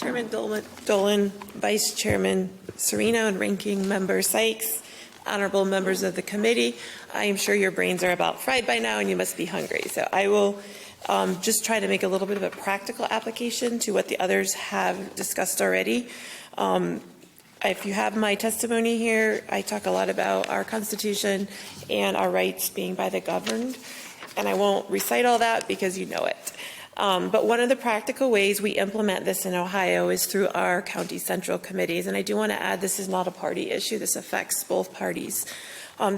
Chairman Dolan, Vice Chairman Serino, and Ranking Member Sykes, honorable members of the committee. I am sure your brains are about fried by now and you must be hungry. So I will just try to make a little bit of a practical application to what the others have discussed already. If you have my testimony here, I talk a lot about our Constitution and our rights being by the governed. And I won't recite all that because you know it. But one of the practical ways we implement this in Ohio is through our county central committees. And I do want to add, this is not a party issue. This affects both parties.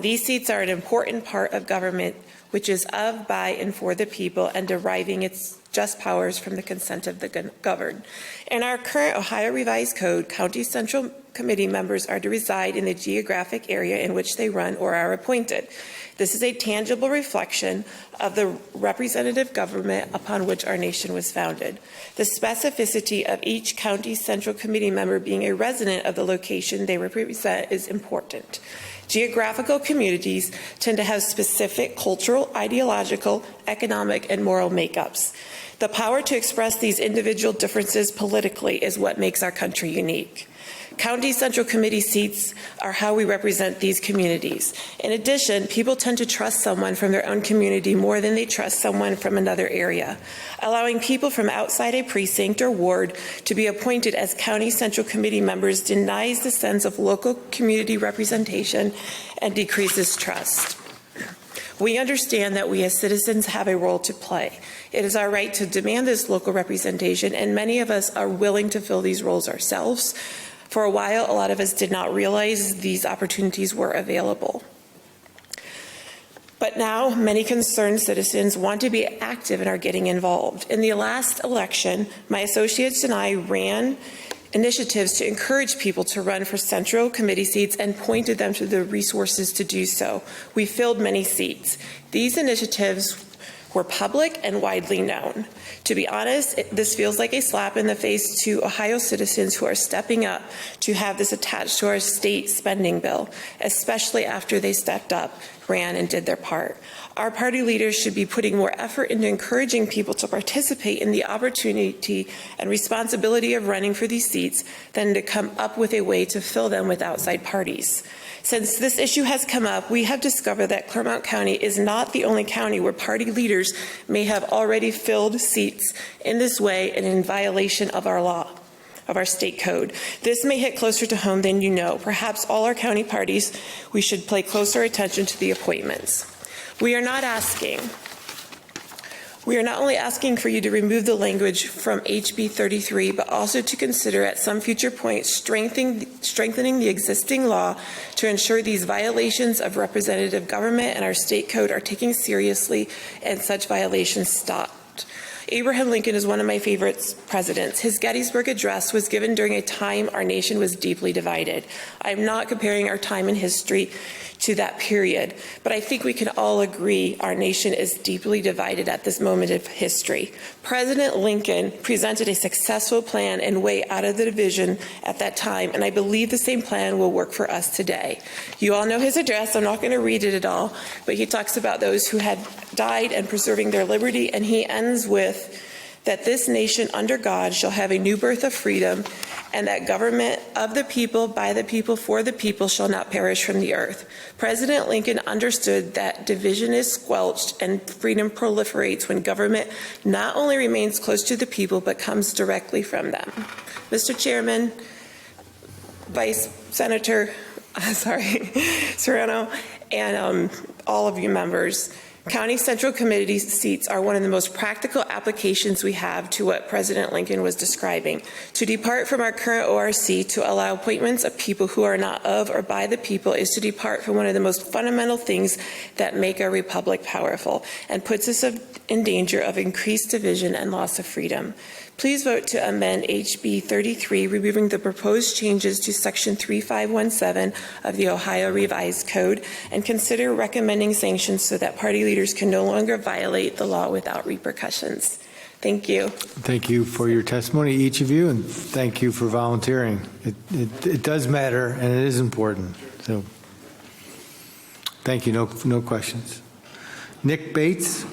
These seats are an important part of government, which is of, by, and for the people, and deriving its just powers from the consent of the governed. In our current Ohio Revised Code, county central committee members are to reside in the geographic area in which they run or are appointed. This is a tangible reflection of the representative government upon which our nation was founded. The specificity of each county central committee member being a resident of the location they represent is important. Geographical communities tend to have specific cultural, ideological, economic, and moral makeups. The power to express these individual differences politically is what makes our country unique. County Central Committee seats are how we represent these communities. In addition, people tend to trust someone from their own community more than they trust someone from another area. Allowing people from outside a precinct or ward to be appointed as County Central Committee members denies the sense of local community representation and decreases trust. We understand that we as citizens have a role to play. It is our right to demand this local representation, and many of us are willing to fill these roles ourselves. For a while, a lot of us did not realize these opportunities were available. But now, many concerned citizens want to be active and are getting involved. In the last election, my associates and I ran initiatives to encourage people to run for central committee seats and pointed them to the resources to do so. We filled many seats. These initiatives were public and widely known. To be honest, this feels like a slap in the face to Ohio citizens who are stepping up to have this attached to our state spending bill, especially after they stepped up, ran, and did their part. Our party leaders should be putting more effort into encouraging people to participate in the opportunity and responsibility of running for these seats than to come up with a way to fill them with outside parties. Since this issue has come up, we have discovered that Clermont County is not the only county where party leaders may have already filled seats in this way and in violation of our law, of our state code. This may hit closer to home than you know. Perhaps all our county parties, we should pay closer attention to the appointments. We are not only asking for you to remove the language from HB 33, but also to consider at some future point strengthening the existing law to ensure these violations of representative government and our state code are taken seriously and such violations stopped. Abraham Lincoln is one of my favorite presidents. His Gettysburg Address was given during a time our nation was deeply divided. I'm not comparing our time in history to that period, but I think we can all agree our nation is deeply divided at this moment of history. President Lincoln presented a successful plan and way out of the division at that time, and I believe the same plan will work for us today. You all know his address. I'm not going to read it at all, but he talks about those who had died and preserving their liberty, and he ends with that this nation under God shall have a new birth of freedom, and that government of the people, by the people, for the people shall not perish from the earth. President Lincoln understood that division is squelched and freedom proliferates when government not only remains close to the people, but comes directly from them. Mr. Chairman, Vice Senator, Serrano, and all of you members, County Central Committee seats are one of the most practical applications we have to what President Lincoln was describing. To depart from our current ORC to allow appointments of people who are not of or by the people is to depart from one of the most fundamental things that make our republic powerful and puts us in danger of increased division and loss of freedom. Please vote to amend HB 33, removing the proposed changes to Section 3517 of the Ohio Revised Code, and consider recommending sanctions so that party leaders can no longer violate the law without repercussions. Thank you. Thank you for your testimony, each of you, and thank you for volunteering. It does matter, and it is important. So, thank you. No questions. Nick Bates.